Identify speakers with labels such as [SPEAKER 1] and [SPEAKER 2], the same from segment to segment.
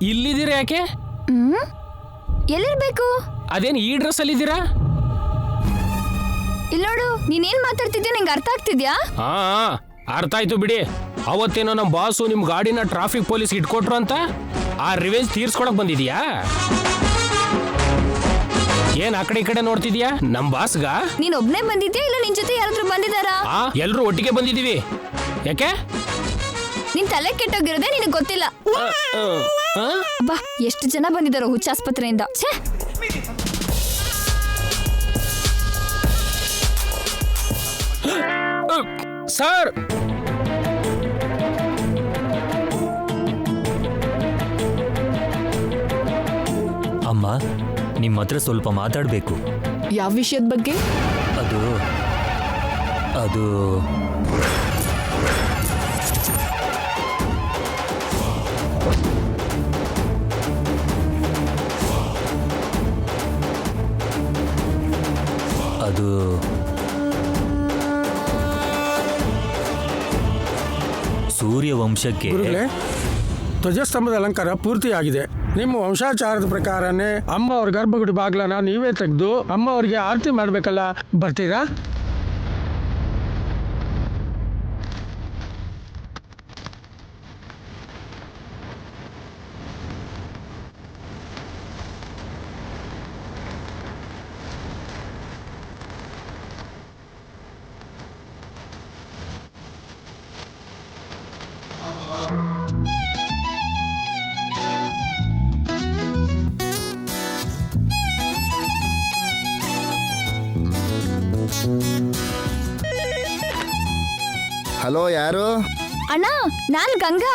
[SPEAKER 1] ಇಲ್ಲಿದ್ದೀರಾ ಯಾಕೆ?
[SPEAKER 2] ಎಲ್ಲಿರ್ಬೇಕು?
[SPEAKER 1] ಅದೇನು ಈ ಡ್ರೆಸ್ ಅಲ್ಲಿ ಇದ್ದೀರಾ?
[SPEAKER 2] ಇಲ್ಲೋಡು, ನೀನೇನ್ ಮಾತಾಡ್ತಿದ್ಯಾ ನಂಗೆ ಅರ್ಥ ಆಗ್ತಿದ್ಯಾ?
[SPEAKER 1] ಹಾ ಅರ್ಥ ಆಯ್ತು ಬಿಡಿ. ಅವತ್ತೇನೋ ನಮ್ಮ ಬಾಸು ನಿಮ್ ಗಾಡಿನ ಟ್ರಾಫಿಕ್ ಪೊಲೀಸ್ ಇಟ್ಕೊಟ್ರು ಅಂತ ಆ ರಿವೆಂಜ್ ತೀರ್ಸ್ಕೊಳಕ್ ಬಂದಿದ್ಯಾ? ಏನ್ ಆ ಕಡೆ ಈ ಕಡೆ ನೋಡ್ತಿದ್ಯಾ? ನಮ್ ಬಾಸ್ಗ
[SPEAKER 2] ನೀನ್ ಒಬ್ನೇ ಬಂದಿದ್ಯಾ ಇಲ್ಲ ನಿನ್ ಜೊತೆ ಯಾರಾದ್ರೂ ಬಂದಿದಾರಾ?
[SPEAKER 1] ಎಲ್ರು ಒಟ್ಟಿಗೆ ಬಂದಿದೀವಿ. ಯಾಕೆ?
[SPEAKER 2] ನಿನ್ ತಲೆ ಕೆಟ್ಟೋಗಿರೋದೇ ನಿನಗೆ ಗೊತ್ತಿಲ್ಲ. ಬಾ, ಎಷ್ಟು ಜನ ಬಂದಿದಾರೋ ಹುಚ್ಚಾಸ್ಪತ್ರೆಯಿಂದ. ಛೇ,
[SPEAKER 1] ಸರ್
[SPEAKER 3] ಅಮ್ಮ, ನಿಮ್ಮ ಹತ್ರ ಸ್ವಲ್ಪ ಮಾತಾಡಬೇಕು.
[SPEAKER 4] ಯಾವ ವಿಷಯದ ಬಗ್ಗೆ?
[SPEAKER 3] ಅದು ಅದು ಅದು ಸೂರ್ಯವಂಶಕ್ಕೆ
[SPEAKER 5] ಧ್ವಜಸ್ತಂಭದ ಅಲಂಕಾರ ಪೂರ್ತಿಯಾಗಿದೆ. ನಿಮ್ಮ ವಂಶಾಚಾರದ ಪ್ರಕಾರನೇ ಅಮ್ಮ ಅವ್ರ ಗರ್ಭಗುಡಿ ಬಾಗ್ಲನ್ನ ನೀವೇ ತೆಗೆದು ಅಮ್ಮ ಅವ್ರಿಗೆ ಆರತಿ ಮಾಡ್ಬೇಕಲ್ಲ, ಬರ್ತೀರಾ?
[SPEAKER 6] ಹಲೋ, ಯಾರು?
[SPEAKER 2] ಅಣ್ಣ, ನಾನ್ ಗಂಗಾ.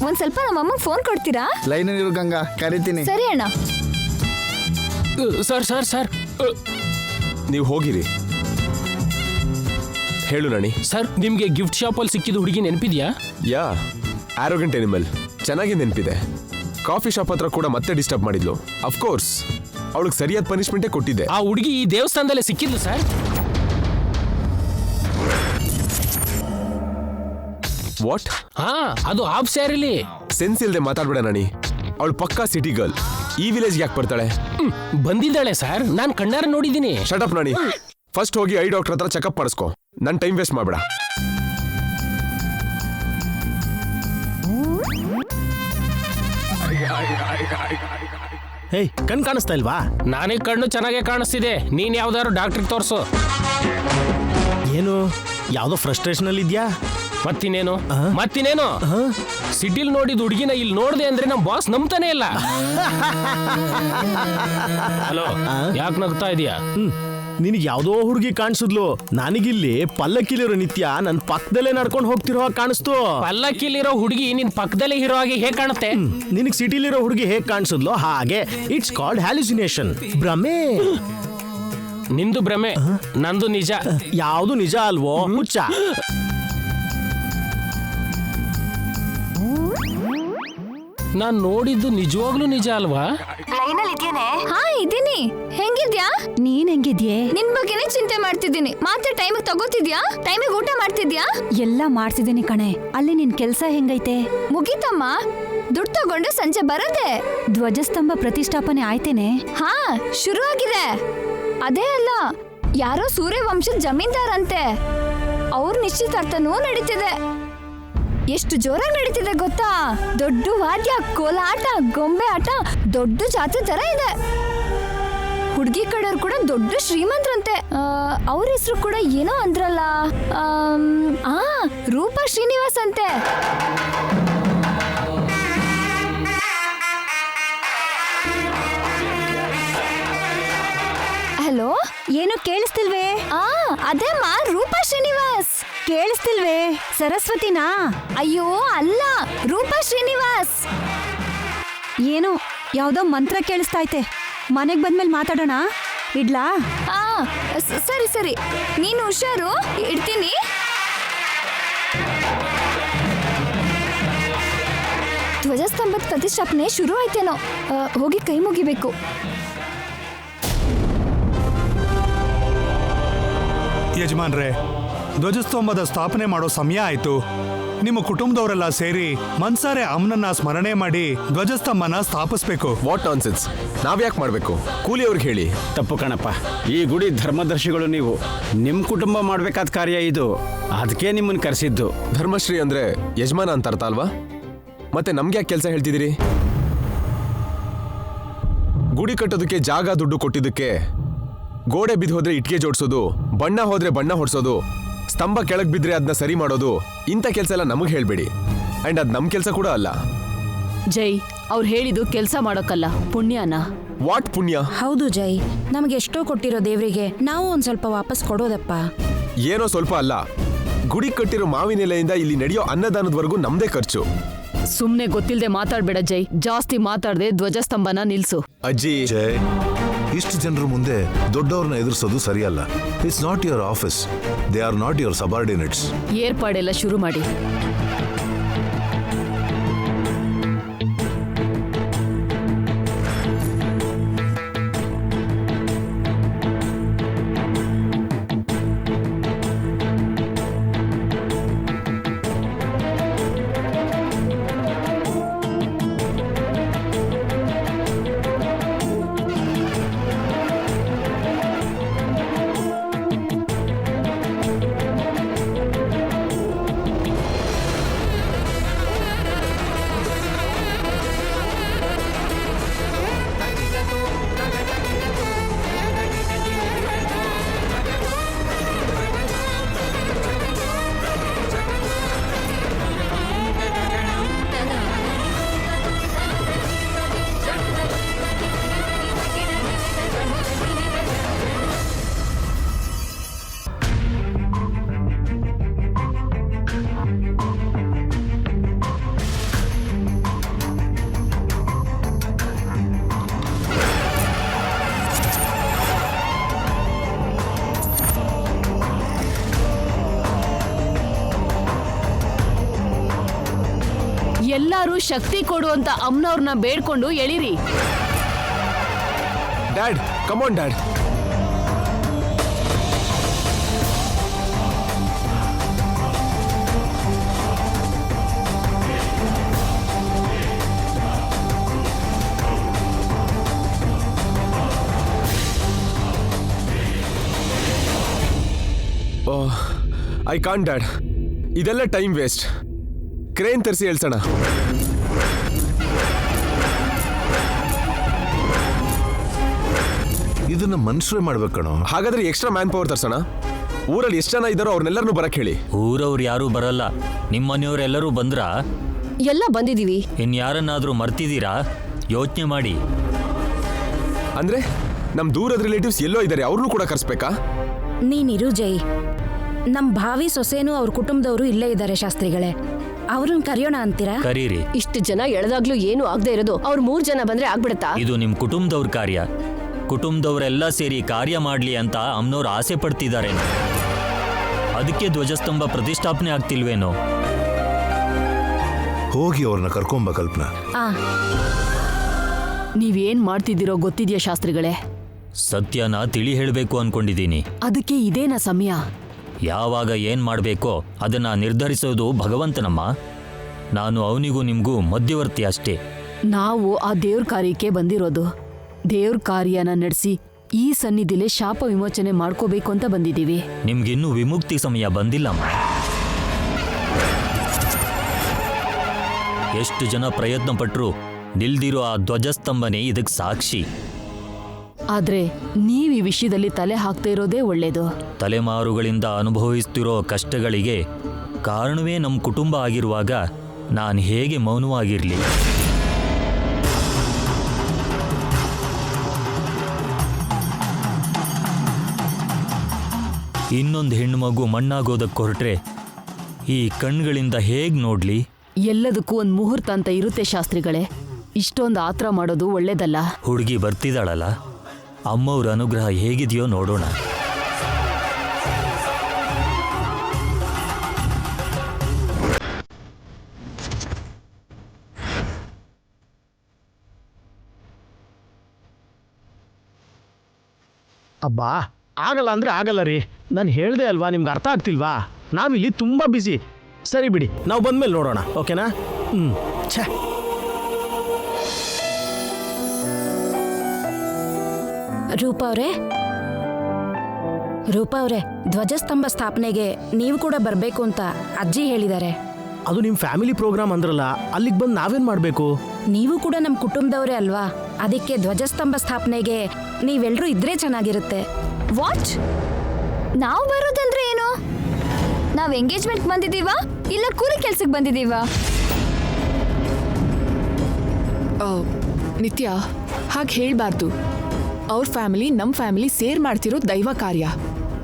[SPEAKER 2] ಒಂದ್ ಸ್ವಲ್ಪ ನಮ್ಮ ಅಮ್ಮಂಗೆ ಫೋನ್ ಕೊಡ್ತೀರಾ?
[SPEAKER 6] ಲೈನಲ್ಲಿರು ಗಂಗಾ, ಕರಿತೀನಿ.
[SPEAKER 2] ಸರಿ ಅಣ್ಣ.
[SPEAKER 1] ಸರ್ ಸರ್ ಸರ್
[SPEAKER 7] ನೀವು ಹೋಗಿರಿ. ಹೇಳು ನಣಿ.
[SPEAKER 1] ಸರ್, ನಿಮ್ಗೆ ಗಿಫ್ಟ್ ಶಾಪಲ್ಲಿ ಸಿಕ್ಕಿದ ಹುಡುಗಿ ನೆನಪಿದ್ಯಾ?
[SPEAKER 7] ಯಾ, ಆರೋಗೆಂಟ್ ಎನಿಮಲ್. ಚೆನ್ನಾಗಿ ನೆನಪಿದೆ. ಕಾಫಿ ಶಾಪ್ ಹತ್ರ ಕೂಡ ಮತ್ತೆ ಡಿಸ್ಟರ್ಬ್ ಮಾಡಿದ್ಲು. ಅಫ್ಕೋರ್ಸ್ ಅವಳಿಗೆ ಸರಿಯಾದ ಪನಿಷ್ಮೆಂಟೇ ಕೊಟ್ಟಿದ್ದೆ.
[SPEAKER 1] ಆ ಹುಡುಗಿ ಈ ದೇವಸ್ಥಾನದಲ್ಲೇ ಸಿಕ್ಕಿದ್ಲು ಸರ್.
[SPEAKER 7] ವಾಟ್?
[SPEAKER 1] ಹಾ, ಅದು ಆಫ್ ಸ್ಯಾರಿಲಿ.
[SPEAKER 7] ಸೆನ್ಸ್ ಇಲ್ದೆ ಮಾತಾಡ್ಬೇಡ ನಣಿ. ಅವಳು ಪಕ್ಕಾ ಸಿಟಿ ಗರ್ಲ್. ಈ ವಿಲೇಜ್ ಯಾಕೆ ಬರ್ತಾಳೆ?
[SPEAKER 1] ಬಂದಿದ್ದಾಳೆ ಸರ್, ನಾನ್ ಕಣ್ಣಾರ ನೋಡಿದ್ದೀನಿ.
[SPEAKER 7] ಶಟಪ್ ನಣಿ. ಫಸ್ಟ್ ಹೋಗಿ ಐ ಡಾಕ್ಟರ್ ಹತ್ರ ಚೆಕಪ್ ಮಾಡಿಸ್ಕೊ. ನನ್ ಟೈಮ್ ವೇಸ್ಟ್ ಮಾಡಬೇಡ.
[SPEAKER 8] ಹೇಯ್, ಕಣ್ ಕಾಣಿಸ್ತಾ ಇಲ್ವಾ?
[SPEAKER 1] ನಾನೇ ಕಣ್ಣು ಚೆನ್ನಾಗೇ ಕಾಣಿಸ್ತಿದೆ. ನೀನ್ ಯಾವ್ದಾದ್ರು ಡಾಕ್ಟ್ರಿಗೆ ತೋರ್ಸು.
[SPEAKER 8] ಏನು, ಯಾವ್ದೋ ಫ್ರಸ್ಟ್ರೇಷನ್ ಅಲ್ಲಿ ಇದ್ಯಾ?
[SPEAKER 1] ಮತ್ತಿನೇನು? ಸಿಟಿಲ್ ನೋಡಿದ ಹುಡುಗಿನ ಇಲ್ಲಿ ನೋಡ್ದೆ ಅಂದ್ರೆ ನಮ್ ಬಾಸ್ ನಂಬ್ತಾನೆ ಇಲ್ಲ. ಹಲೋ, ಯಾಕೆ ನಗ್ತಾ ಇದೀಯಾ?
[SPEAKER 8] ನಿನಗೆ ಯಾವ್ದೋ ಹುಡುಗಿ ಕಾಣಿಸಿದ್ಲು. ನನಗಿಲ್ಲಿ ಪಲ್ಲಕ್ಕಿಲಿರೋ ನಿತ್ಯ ನನ್ ಪಕ್ಕದಲ್ಲೇ ನಡ್ಕೊಂಡು ಹೋಗ್ತಿರೋ ಹಾಗೆ ಕಾಣಿಸ್ತು.
[SPEAKER 1] ಪಲ್ಲಕ್ಕಿಲಿರೋ ಹುಡುಗಿ ನಿನ್ ಪಕ್ಕದಲ್ಲೇ ಇರೋ ಹಾಗೆ ಹೇಗ್ ಕಾಣುತ್ತೆ?
[SPEAKER 8] ನಿನಗ್ ಸಿಟಿಲಿರೋ ಹುಡುಗಿ ಹೇಗ್ ಕಾಣಿಸಿದ್ಲು ಹಾಗೆ. ಇಟ್ಸ್ ಕಾಲ್ಡ್ ಹ್ಯಾಲುಸಿನೇಷನ್, ಭ್ರಮೆ.
[SPEAKER 1] ನಿಂದು ಭ್ರಮೆ, ನಂದು ನಿಜ.
[SPEAKER 8] ಯಾವ್ದು ನಿಜ ಅಲ್ವೋ ಮುಚ್ಚ?
[SPEAKER 1] ನಾನ್ ನೋಡಿದ್ದು ನಿಜವಾಗ್ಲೂ ನಿಜ ಅಲ್ವಾ?
[SPEAKER 2] ಲೈನಲ್ಲಿ ಇದ್ಯೇನೆ? ಹಾ, ಇದ್ದೀನಿ. ಹೆಂಗಿದ್ಯಾ?
[SPEAKER 4] ನೀನ್ ಹೆಂಗಿದ್ಯೆ?
[SPEAKER 2] ನಿನ್ ಬಗ್ಗೆನೇ ಚಿಂತೆ ಮಾಡ್ತಿದ್ದೀನಿ. ಮಾತ್ರ ಟೈಮಿಗೆ ತಗೋತಿದ್ಯಾ? ಟೈಮಿಗೆ ಊಟ ಮಾಡ್ತಿದ್ಯಾ?
[SPEAKER 4] ಎಲ್ಲ ಮಾಡ್ತಿದ್ದೀನಿ ಕಣೆ. ಅಲ್ಲಿ ನಿನ್ ಕೆಲ್ಸ ಹೆಂಗೈತೆ?
[SPEAKER 2] ಮುಗೀತಮ್ಮ. ದುಡ್ಡು ತಗೊಂಡು ಸಂಜೆ ಬರದೆ.
[SPEAKER 4] ಧ್ವಜಸ್ತಂಭ ಪ್ರತಿಷ್ಠಾಪನೆ ಆಯ್ತೇನೆ?
[SPEAKER 2] ಹಾ, ಶುರು ಆಗಿದೆ. ಅದೇ ಅಲ್ಲ, ಯಾರೋ ಸೂರ್ಯವಂಶದ ಜಮೀನ್ದಾರಂತೆ. ಅವ್ರ ನಿಶ್ಚಿತಾರ್ಥನೂ ನಡೀತಿದೆ. ಎಷ್ಟು ಜೋರಾಗಿ ನಡೀತಿದೆ ಗೊತ್ತಾ? ದೊಡ್ಡ ವಾದ್ಯ, ಕೋಲಾಟ, ಗೊಂಬೆ ಆಟ, ದೊಡ್ಡ ಜಾತ್ರೆ ತರ ಇದೆ. ಹುಡುಗಿ ಕಡೆಯವ್ರು ಕೂಡ ದೊಡ್ಡ ಶ್ರೀಮಂತರಂತೆ. ಅವ್ರ ಹೆಸರು ಕೂಡ ಏನೋ ಅಂದ್ರಲ್ಲ, ರೂಪಾ ಶ್ರೀನಿವಾಸ್ ಅಂತೆ. ಹಲೋ,
[SPEAKER 4] ಏನು ಕೇಳಿಸ್ತಿಲ್ವೇ?
[SPEAKER 2] ಅದೇಮ್ಮ, ರೂಪಾ ಶ್ರೀನಿವಾಸ್.
[SPEAKER 4] ಕೇಳಿಸ್ತಿಲ್ವೇ? ಸರಸ್ವತಿನಾ?
[SPEAKER 2] ಅಯ್ಯೋ ಅಲ್ಲ, ರೂಪಾ ಶ್ರೀನಿವಾಸ್.
[SPEAKER 4] ಏನು ಯಾವ್ದೋ ಮಂತ್ರ ಕೇಳಿಸ್ತೈತೆ. ಮನೆಗ್ ಬಂದ್ಮೇಲೆ ಮಾತಾಡೋಣ. ಇಡ್ಲಾ?
[SPEAKER 2] ಸರಿ ಸರಿ, ನೀನು ಹುಷಾರು. ಇಡ್ತೀನಿ. ಧ್ವಜಸ್ತಂಭದ ಪ್ರತಿಷ್ಠಾಪನೆ ಶುರು ಆಯ್ತೇನೋ. ಹೋಗಿ ಕೈ ಮುಗಿಬೇಕು.
[SPEAKER 9] ಯಜಮಾನ್ರೆ, ಧ್ವಜಸ್ತಂಭದ ಸ್ಥಾಪನೆ ಮಾಡೋ ಸಮಯ ಆಯ್ತು. ನಿಮ್ಮ ಕುಟುಂಬದವರೆಲ್ಲ ಸೇರಿ ಮನ್ಸಾರೆ ಅಮ್ಮನನ್ನ ಸ್ಮರಣೆ ಮಾಡಿ ಧ್ವಜಸ್ತಂಭನ ಸ್ಥಾಪಿಸ್ಬೇಕು.
[SPEAKER 7] What nonsense? ನಾವ್ಯಾಕೆ ಮಾಡ್ಬೇಕು? ಕೂಲಿ ಅವ್ರಿಗೆ ಹೇಳಿ.
[SPEAKER 10] ತಪ್ಪು ಕಣಪ್ಪ, ಈ ಗುಡಿ ಧರ್ಮದರ್ಶಿಗಳು ನೀವು, ನಿಮ್ ಕುಟುಂಬ ಮಾಡ್ಬೇಕಾದ ಕಾರ್ಯ ಇದು, ಅದಕ್ಕೆ ನಿಮ್ಮನ್ನ ಕರೆಸಿದ್ದು.
[SPEAKER 7] ಧರ್ಮಶ್ರೀ ಅಂದ್ರೆ ಯಜಮಾನ ಅಂತ ಅರ್ಥ ಅಲ್ವಾ? ಮತ್ತೆ ನಮ್ಗೆ ಯಾಕೆ ಕೆಲಸ ಹೇಳ್ತಿದ್ದೀರಿ? ಗುಡಿ ಕಟ್ಟೋದಕ್ಕೆ ಜಾಗ ದುಡ್ಡು ಕೊಟ್ಟಿದ್ದಕ್ಕೆ ಗೋಡೆ ಬಿದ್ದು ಹೋದ್ರೆ ಇಟ್ಗೆ ಜೋಡಿಸೋದು, ಬಣ್ಣ ಹೋದ್ರೆ ಬಣ್ಣ ಹೊಡ್ಸೋದು, ಸ್ತಂಭ ಕೆಳಗೆ ಬಿದ್ರೆ ಅದನ್ನ ಸರಿ ಮಾಡೋದು, ಇಂಥ ಕೆಲಸ ಎಲ್ಲ ನಮಗೆ ಹೇಳ್ಬೇಡಿ. ಅಂಡ್ ಅದು ನಮ್ಮ ಕೆಲಸ ಕೂಡ ಅಲ್ಲ.
[SPEAKER 11] ಜೈ, ಅವ್ರು ಹೇಳಿದ್ದು ಕೆಲಸ ಮಾಡೋಕ್ಕಲ್ಲ, ಪುಣ್ಯನ.
[SPEAKER 7] ವಾಟ್ ಪುಣ್ಯ?
[SPEAKER 12] ಹೌದು ಜೈ, ನಮಗೆ ಎಷ್ಟೋ ಕೊಟ್ಟಿರೋ ದೇವರಿಗೆ ನಾವು ಒಂದ್ ಸ್ವಲ್ಪ ವಾಪಸ್ ಕೊಡೋದಪ್ಪ.
[SPEAKER 7] ಏನೋ ಸ್ವಲ್ಪ ಅಲ್ಲ, ಗುಡಿ ಕಟ್ಟಿರೋ ಮಾವಿನ ಎಲೆಯಿಂದ ಇಲ್ಲಿ ನಡೆಯೋ ಅನ್ನದಾನದವರೆಗೂ ನಮ್ದೇ ಖರ್ಚು.
[SPEAKER 11] ಸುಮ್ನೆ ಗೊತ್ತಿಲ್ಲದೆ ಮಾತಾಡ್ಬೇಡ ಜೈ, ಜಾಸ್ತಿ ಮಾತಾಡದೆ ಧ್ವಜಸ್ತಂಭನ ನಿಲ್ಸು.
[SPEAKER 7] ಅಜ್ಜಿ,
[SPEAKER 13] ಜೈ, ಇಷ್ಟು ಜನರ ಮುಂದೆ ದೊಡ್ಡವ್ರನ್ನ ಎದುರಿಸೋದು ಸರಿಯಲ್ಲ. It's not your office, they are not your subordinates.
[SPEAKER 11] ಏರ್ಪಾಡೆಲ್ಲ ಶುರು ಮಾಡಿ. ಎಲ್ಲರೂ ಶಕ್ತಿ ಕೊಡು ಅಂತ ಅಮ್ಮನವ್ರನ್ನ ಬೇಡ್ಕೊಂಡು ಎಳಿರಿ.
[SPEAKER 7] Dad, come on dad. I can't dad, ಇದೆಲ್ಲ ಟೈಮ್ ವೇಸ್ಟ್. ಕ್ರೇನ್ ತರಿಸಿ ಹೇಳ್ಸೋಣ.
[SPEAKER 13] ಇದನ್ನ ಮನುಷ್ಯರೇ ಮಾಡ್ಬೇಕಣೋ.
[SPEAKER 7] ಹಾಗಾದ್ರೆ ಎಕ್ಸ್ಟ್ರಾ ಮ್ಯಾನ್ ಪವರ್ ತರ್ಸೋಣ. ಊರಲ್ಲಿ ಎಷ್ಟು ಜನ ಇದ್ದಾರೋ ಅವ್ರನ್ನೆಲ್ಲರನ್ನೂ ಬರಕ್ ಹೇಳಿ.
[SPEAKER 3] ಊರವ್ರು ಯಾರೂ ಬರಲ್ಲ. ನಿಮ್ಮ ಮನೆಯವರೆಲ್ಲರೂ ಬಂದ್ರ?
[SPEAKER 11] ಎಲ್ಲ ಬಂದಿದೀವಿ.
[SPEAKER 3] ಇನ್ಯಾರನ್ನಾದ್ರೂ ಮರ್ತಿದ್ದೀರಾ? ಯೋಚನೆ ಮಾಡಿ.
[SPEAKER 7] ಅಂದ್ರೆ ನಮ್ ದೂರದ ರಿಲೇಟಿವ್ಸ್ ಎಲ್ಲೋ ಇದ್ದಾರೆ, ಅವ್ರನ್ನೂ ಕೂಡ ಕರ್ಸ್ಬೇಕಾ?
[SPEAKER 12] ನೀನಿರು ಜೈ, ನಮ್ ಭಾವಿ ಸೊಸೆನೂ ಅವ್ರ ಕುಟುಂಬದವರು ಇಲ್ಲೇ ಇದ್ದಾರೆ ಶಾಸ್ತ್ರಿಗಳೇ, ಅವ್ರನ್ನ ಕರೆಯೋಣ ಅಂತೀರಾ?
[SPEAKER 3] ಕರೀರಿ.
[SPEAKER 11] ಇಷ್ಟು ಜನ ಎಳೆದಾಗ್ಲೂ ಏನು ಆಗದೆ ಇರೋದು ಅವ್ರು 3 ಜನ ಬಂದ್ರೆ ಆಗ್ಬಿಡತ್ತಾ?
[SPEAKER 3] ಇದು ನಿಮ್ ಕುಟುಂಬದವ್ರ ಕಾರ್ಯ. ಕುಟುಂಬದವರೆಲ್ಲ ಸೇರಿ ಕಾರ್ಯ ಮಾಡ್ಲಿ ಅಂತ ಅಮ್ಮನವ್ರು ಆಸೆ ಪಡ್ತಿದ್ದಾರೇನೋ. ಅದಕ್ಕೆ ಧ್ವಜಸ್ತಂಭ ಪ್ರತಿಷ್ಠಾಪನೆ ಆಗ್ತಿಲ್ವೇನೋ.
[SPEAKER 13] ಹೋಗಿ ಅವ್ರನ್ನ ಕರ್ಕೊಂಬ ಕಲ್ಪನಾ.
[SPEAKER 11] ನೀವೇನ್ ಮಾಡ್ತಿದ್ದೀರೋ ಗೊತ್ತಿದ್ಯಾ ಶಾಸ್ತ್ರಿಗಳೇ?
[SPEAKER 3] ಸತ್ಯನ ತಿಳಿ ಹೇಳಬೇಕು ಅನ್ಕೊಂಡಿದ್ದೀನಿ.
[SPEAKER 11] ಅದಕ್ಕೆ ಇದೇನಾ ಸಮಯ?
[SPEAKER 3] ಯಾವಾಗ ಏನ್ ಮಾಡ್ಬೇಕೋ ಅದನ್ನ ನಿರ್ಧರಿಸೋದು ಭಗವಂತನಮ್ಮ. ನಾನು ಅವನಿಗೂ ನಿಮ್ಗೂ ಮಧ್ಯವರ್ತಿ ಅಷ್ಟೇ.
[SPEAKER 11] ನಾವು ಆ ದೇವ್ರ ಕಾರ್ಯಕ್ಕೆ ಬಂದಿರೋದು. ದೇವ್ರ ಕಾರ್ಯನ ನಡೆಸಿ ಈ ಸನ್ನಿಧಿಲೆ ಶಾಪ ವಿಮೋಚನೆ ಮಾಡ್ಕೋಬೇಕು ಅಂತ ಬಂದಿದ್ದೀವಿ.
[SPEAKER 3] ನಿಮ್ಗಿನ್ನೂ ವಿಮುಕ್ತಿ ಸಮಯ ಬಂದಿಲ್ಲಮ್ಮ. ಎಷ್ಟು ಜನ ಪ್ರಯತ್ನ ಪಟ್ರು ನಿಲ್ದಿರೋ ಆ ಧ್ವಜಸ್ತಂಭನೆ ಇದಕ್ಕೆ ಸಾಕ್ಷಿ.
[SPEAKER 11] ಆದ್ರೆ ನೀವ್ ಈ ವಿಷಯದಲ್ಲಿ ತಲೆ ಹಾಕ್ತಾ ಇರೋದೇ ಒಳ್ಳೇದು.
[SPEAKER 3] ತಲೆಮಾರುಗಳಿಂದ ಅನುಭವಿಸ್ತಿರೋ ಕಷ್ಟಗಳಿಗೆ ಕಾರಣವೇ ನಮ್ಮ ಕುಟುಂಬ ಆಗಿರುವಾಗ ನಾನು ಹೇಗೆ ಮೌನವಾಗಿರಲಿ? ಇನ್ನೊಂದು ಹೆಣ್ಣು ಮಗು ಮಣ್ಣಾಗೋದಕ್ಕೆ ಹೊರಟ್ರೆ ಈ ಕಣ್ಗಳಿಂದ ಹೇಗೆ ನೋಡ್ಲಿ?
[SPEAKER 11] ಎಲ್ಲದಕ್ಕೂ ಒಂದು ಮುಹೂರ್ತ ಅಂತ ಇರುತ್ತೆ ಶಾಸ್ತ್ರಿಗಳೇ. ಇಷ್ಟೊಂದು ಆತ್ರ ಮಾಡೋದು ಒಳ್ಳೇದಲ್ಲ.
[SPEAKER 3] ಹುಡುಗಿ ಬರ್ತಿದ್ದಾಳಲ್ಲ, ಅಮ್ಮವ್ರ ಅನುಗ್ರಹ ಹೇಗಿದೆಯೋ ನೋಡೋಣ.
[SPEAKER 8] ಅಬ್ಬಾ, ಆಗಲ್ಲ ಅಂದ್ರೆ ಆಗಲ್ಲ ರೀ. ನಾನು ಹೇಳ್ದೆ ಅಲ್ವಾ, ನಿಮ್ಗೆ ಅರ್ಥ ಆಗ್ತಿಲ್ವಾ? ನಾವಿಲ್ಲಿ ತುಂಬ ಬಿಸಿ. ಸರಿ ಬಿಡಿ, ನಾವು ಬಂದ್ಮೇಲೆ ನೋಡೋಣ, ಓಕೆನಾ? ಛೇ,
[SPEAKER 12] ರೂಪಾ ಅವರೇ, ಧ್ವಜಸ್ತಂಭ ಸ್ಥಾಪನೆಗೆ ನೀವು ಕೂಡ ಬರಬೇಕು ಅಂತ ಅಜ್ಜಿ ಹೇಳಿದ್ದಾರೆ.
[SPEAKER 8] ಅದು ನಿಮ್ಮ ಫ್ಯಾಮಿಲಿ ಪ್ರೋಗ್ರಾಮ್ ಅಂದ್ರಲ್ಲ, ಅಲ್ಲಿಗೆ ಬಂದು ನಾವೇನ್ ಮಾಡಬೇಕು?
[SPEAKER 12] ನೀವು ಕೂಡ ನಮ್ಮ ಕುಟುಂಬದವರೇ ಅಲ್ವಾ, ಅದಕ್ಕೆ ಧ್ವಜಸ್ತಂಭ ಸ್ಥಾಪನೆಗೆ ನೀವೆಲ್ಲರೂ ಇದ್ರೆ ಚೆನ್ನಾಗಿರುತ್ತೆ.
[SPEAKER 2] ವಾಟ್? ನಾವು ಬರೋದಂದ್ರೆ ಏನು? ನಾವು ಎಂಗೇಜ್ಮೆಂಟ್ ಬಂದಿದ್ದೀವಾ ಇಲ್ಲ ಕೂಲಿ ಕೆಲ್ಸಕ್ಕೆ ಬಂದಿದ್ದೀವಾ?
[SPEAKER 11] ನಿತ್ಯ, ಹಾಗೆ ಹೇಳ್ಬಾರ್ದು. ಅವ್ರ ಫ್ಯಾಮಿಲಿ ನಮ್ಮ ಫ್ಯಾಮಿಲಿ ಸೇರ್ ಮಾಡ್ತಿರೋ ದೈವ ಕಾರ್ಯ.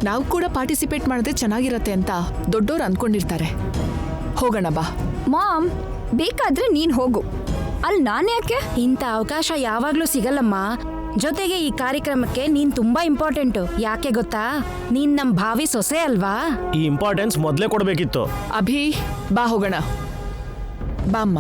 [SPEAKER 11] ನಾವು ಕೂಡ ಪಾರ್ಟಿಸಿಪೇಟ್ ಮಾಡಿದ್ರೆ ಚೆನ್ನಾಗಿರತ್ತೆ ಅಂತ ದೊಡ್ಡೋರು ಅಂದ್ಕೊಂಡಿರ್ತಾರೆ. ಹೋಗೋಣ ಬಾ.
[SPEAKER 2] ಮಾಮ್, ಬೇಕಾದ್ರೆ ನೀನ್ ಹೋಗು, ಅಲ್ಲಿ ನಾನು ಯಾಕೆ?
[SPEAKER 12] ಇಂಥ ಅವಕಾಶ ಯಾವಾಗ್ಲೂ ಸಿಗಲ್ಲಮ್ಮ. ಜೊತೆಗೆ ಈ ಕಾರ್ಯಕ್ರಮಕ್ಕೆ ನೀನ್ ತುಂಬಾ ಇಂಪಾರ್ಟೆಂಟು. ಯಾಕೆ ಗೊತ್ತಾ? ನೀನ್ ನಮ್ ಭಾವಿ ಸೊಸೆ ಅಲ್ವಾ.
[SPEAKER 8] ಈ ಇಂಪಾರ್ಟೆನ್ಸ್ ಮೊದಲೇ ಕೊಡಬೇಕಿತ್ತು.
[SPEAKER 11] ಅಭಿ, ಬಾ ಹೋಗೋಣ. ಬಾಮ್ಮ.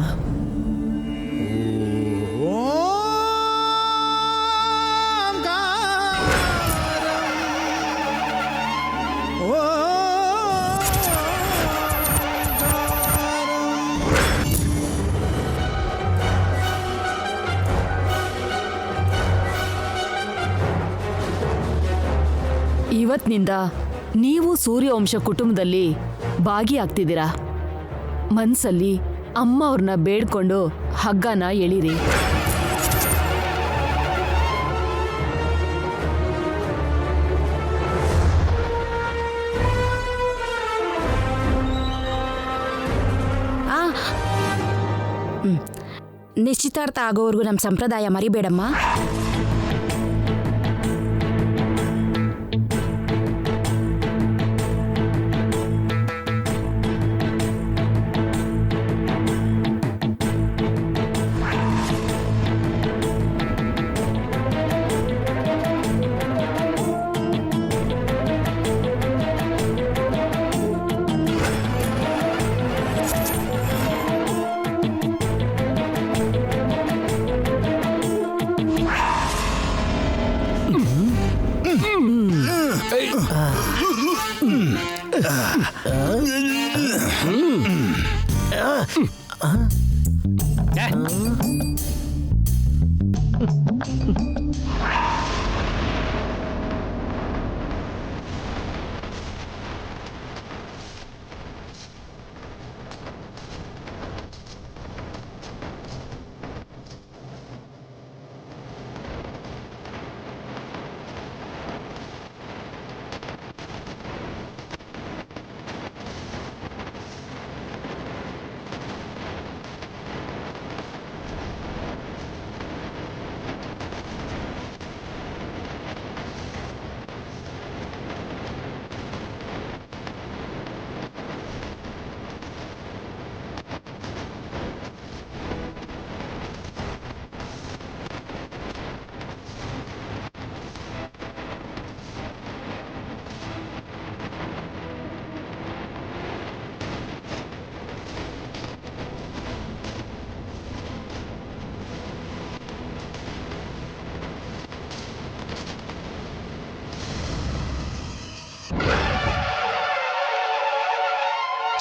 [SPEAKER 11] ಇವತ್ತಿನಿಂದ ನೀವು ಸೂರ್ಯವಂಶ ಕುಟುಂಬದಲ್ಲಿ ಭಾಗಿಯಾಗ್ತಿದ್ದೀರಾ. ಮನ್ಸಲ್ಲಿ ಅಮ್ಮ ಅವ್ರನ್ನ ಬೇಡ್ಕೊಂಡು ಹಗ್ಗನ ಎಳಿರಿ.
[SPEAKER 12] ನಿಶ್ಚಿತಾರ್ಥ ಆಗೋವರೆಗೂ ನಮ್ಮ ಸಂಪ್ರದಾಯ ಮರಿಬೇಡಮ್ಮ.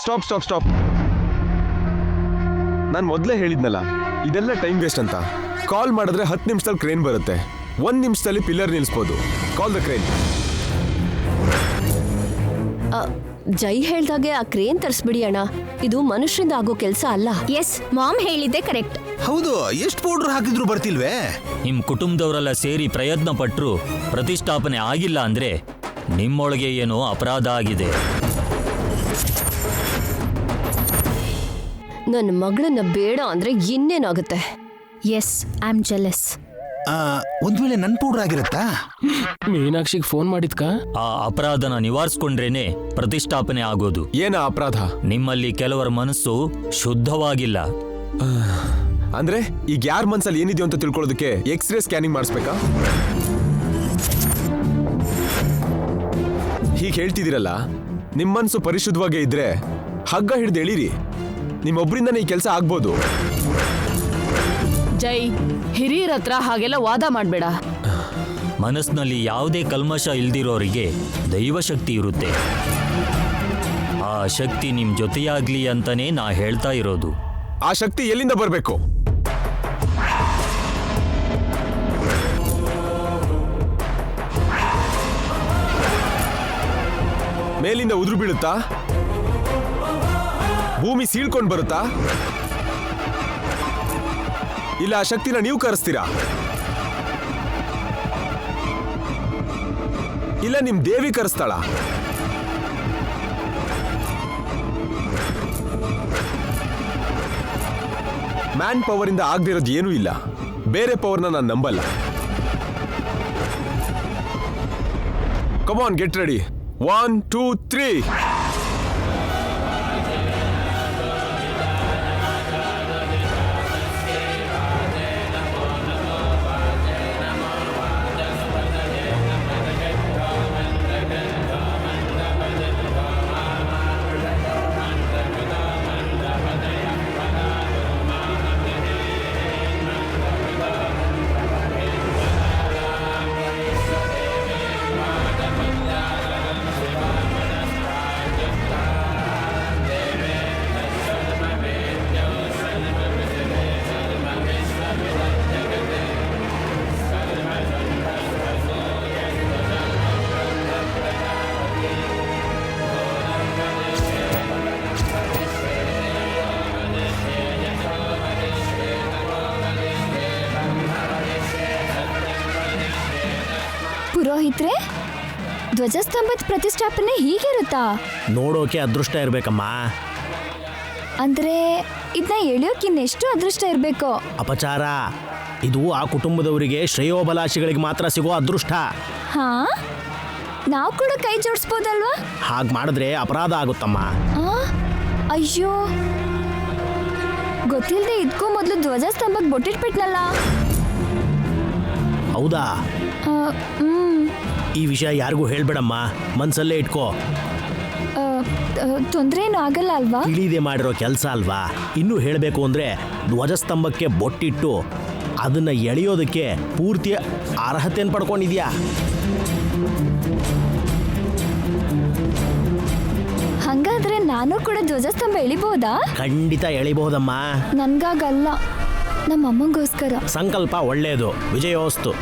[SPEAKER 7] Stop stop stop. ನಾನು ಮೊದಲೇ ಹೇಳಿದ್ನಲ್ಲ, ಇದೆಲ್ಲ ಟೈಮ್ ವೇಸ್ಟ್ ಅಂತ. ಕಾಲ್ ಮಾಡಿದ್ರೆ 10 ನಿಮಿಷದಲ್ಲಿ ಕ್ರೇನ್ ಬರುತ್ತೆ, 1 ನಿಮಿಷದಲ್ಲಿ ಪಿಲ್ಲರ್ ನಿಲ್ಲಿಸ್ಬೋದು. Call the crane.
[SPEAKER 2] ಜೈ ಹೇಳ್ದಾಗೆ ಆ ಕ್ರೇನ್ ತರಿಸ್ಬಿಡಿ ಅಣ್ಣ. ಇದು ಮನುಷ್ಯರಿಂದ ಆಗೋ ಕೆಲಸ ಅಲ್ಲ. ಎಸ್, ಮಾಮ್ ಹೇಳಿದ್ದೆ ಕರೆಕ್ಟ್.
[SPEAKER 13] ಹೌದು, ಎಷ್ಟು ಪೌಡರ್ ಹಾಕಿದ್ರು ಬರ್ತಿಲ್ವೇ?
[SPEAKER 3] ನಿಮ್ ಕುಟುಂಬದವರೆಲ್ಲ ಸೇರಿ ಪ್ರಯತ್ನ ಪಟ್ರು ಪ್ರತಿಷ್ಠಾಪನೆ ಆಗಿಲ್ಲ ಅಂದ್ರೆ ನಿಮ್ಮೊಳಗೆ ಏನೋ ಅಪರಾಧ ಆಗಿದೆ.
[SPEAKER 2] ನನ್ನ ಮಗಳನ್ನ ಬೇಡ ಅಂದ್ರೆ ಇನ್ನೇನಾಗುತ್ತೆ? Yes, I am jealous.
[SPEAKER 13] ಒಂದ್ ವೇಳೆ ನನ್ ಪೌಡರ್ ಆಗಿರತ್ತಾ?
[SPEAKER 1] ಮೀನಾಕ್ಷಿಗೆ ಫೋನ್ ಮಾಡಿದ್ಕ?
[SPEAKER 3] ಆ ಅಪರಾಧನ ನಿವಾರಿಸ್ಕೊಂಡ್ರೇನೆ ಪ್ರತಿಷ್ಠಾಪನೆ ಆಗೋದು.
[SPEAKER 7] ಏನ ಅಪರಾಧ?
[SPEAKER 3] ನಿಮ್ಮಲ್ಲಿ ಕೆಲವರ ಮನಸ್ಸು ಶುದ್ಧವಾಗಿಲ್ಲ.
[SPEAKER 7] ಅಂದ್ರೆ ಈಗ ಯಾರ ಮನ್ಸಲ್ಲಿ ಏನಿದೆಯೋ ಅಂತ ತಿಳ್ಕೊಳ್ಳೋದಕ್ಕೆ ಎಕ್ಸ್ರೇ ಸ್ಕ್ಯಾನಿಂಗ್ ಮಾಡಿಸ್ಬೇಕಾ? ಹೀಗೆ ಹೇಳ್ತಿದ್ದೀರಲ್ಲ, ನಿಮ್ಮ ಮನಸ್ಸು ಪರಿಶುದ್ಧವಾಗೇ ಇದ್ರೆ ಹಗ್ಗ ಹಿಡಿದು ಎಳೀರಿ. ನಿಮ್ಮೊಬ್ಬರಿಂದನೇ ಈ ಕೆಲಸ ಆಗ್ಬೋದು.
[SPEAKER 11] ಜೈ, ಹಿರಿಯರ ಹತ್ರ ಹಾಗೆಲ್ಲ ವಾದ ಮಾಡಬೇಡ.
[SPEAKER 3] ಮನಸ್ಸಿನಲ್ಲಿ ಯಾವುದೇ ಕಲ್ಮಶ ಇಲ್ದಿರೋರಿಗೆ ದೈವಶಕ್ತಿ ಇರುತ್ತೆ. ಆ ಶಕ್ತಿ ನಿಮ್ ಜೊತೆಯಾಗ್ಲಿ ಅಂತಾನೆ ನಾ ಹೇಳ್ತಾ ಇರೋದು.
[SPEAKER 7] ಆ ಶಕ್ತಿ ಎಲ್ಲಿಂದ ಬರಬೇಕು? ಮೇಲಿಂದ ಉದುರು ಬೀಳುತ್ತಾ? ಭೂಮಿ ಸೀಳ್ಕೊಂಡು ಬರುತ್ತಾ? ಇಲ್ಲ ಆ ಶಕ್ತಿನ ನೀವು ಕರೆಸ್ತೀರಾ? ಇಲ್ಲ ನಿಮ್ ದೇವಿ ಕರೆಸ್ತಾಳ? ಮ್ಯಾನ್ ಪವರ್ ಇಂದ ಆಗದಿರೋದು ಏನೂ ಇಲ್ಲ. ಬೇರೆ ಪವರ್ನ ನಾನು ನಂಬಲ್ಲ. Come on, get ready. 1, 2, 3.
[SPEAKER 2] ಪುರೋಹಿತ್ರೆ, ಧ್ವಜಸ್ತಂಭದ ಪ್ರತಿಷ್ಠಾಪನೆ ಹೀಗಿರುತ್ತಾ?
[SPEAKER 8] ನೋಡೋಕೆ ಅದೃಷ್ಟ ಇರ್ಬೇಕಮ್ಮ.
[SPEAKER 2] ಅಂದ್ರೆ ಇದನ್ನ ಎಳೆಯೋಕೆ ಇನ್ನೆಷ್ಟು ಅದೃಷ್ಟ ಇರಬೇಕು?
[SPEAKER 8] ಅಪಚಾರ. ಇದು ಆ ಕುಟುಂಬದವರಿಗೆ ಶ್ರೇಯೋಬಲಾಶಿಗಳಿಗೆ ಮಾತ್ರ ಸಿಗೋ ಅದೃಷ್ಟ.
[SPEAKER 2] ಹಾ, ನಾವು ಕೂಡ ಕೈ ಜೋಡಿಸ್ಬೋದಲ್ವಾ?
[SPEAKER 8] ಹಾಗೆ ಮಾಡಿದ್ರೆ ಅಪರಾಧ ಆಗುತ್ತಮ್ಮ.
[SPEAKER 2] ಅಯ್ಯೋ, ಗೊತ್ತಿಲ್ಲದೆ ಇದಕ್ಕೂ ಮೊದಲು ಧ್ವಜಸ್ತಂಭಕ್ಕೆ ಬೊಟ್ಟಿಟ್ಬಿಟ್ನಲ್ಲ.
[SPEAKER 8] ಹೌದಾ? ಈ ವಿಷಯ ಯಾರಿಗೂ ಹೇಳ್ಬೇಡಮ್ಮ, ಮನ್ಸಲ್ಲೇ ಇಟ್ಕೋ.
[SPEAKER 2] ತೊಂದ್ರೆ ಏನು ಆಗಲ್ಲ ಅಲ್ವಾ?
[SPEAKER 8] ತಿಳಿದೇ ಮಾಡಿರೋ ಕೆಲಸ ಅಲ್ವಾ. ಇನ್ನೂ ಹೇಳಬೇಕು ಅಂದ್ರೆ ಧ್ವಜಸ್ತಂಭಕ್ಕೆ ಬೊಟ್ಟಿಟ್ಟು ಅದನ್ನ ಎಳೆಯೋದಕ್ಕೆ ಪೂರ್ತಿ ಅರ್ಹತೆಯನ್ನು ಪಡ್ಕೊಂಡಿದ್ಯಾ.
[SPEAKER 2] ಹಂಗಾದ್ರೆ ನಾನು ಕೂಡ ಧ್ವಜಸ್ತಂಭ ಎಳಿಬಹುದಾ?
[SPEAKER 8] ಖಂಡಿತ ಎಳಿಬಹುದಮ್ಮ.
[SPEAKER 2] ನನ್ಗಾಗಲ್ಲ, ನಮ್ಮ ಅಮ್ಮಂಗೋಸ್ಕರ.
[SPEAKER 8] ಸಂಕಲ್ಪ ಒಳ್ಳೇದು. ವಿಜಯೋಸ್ತು.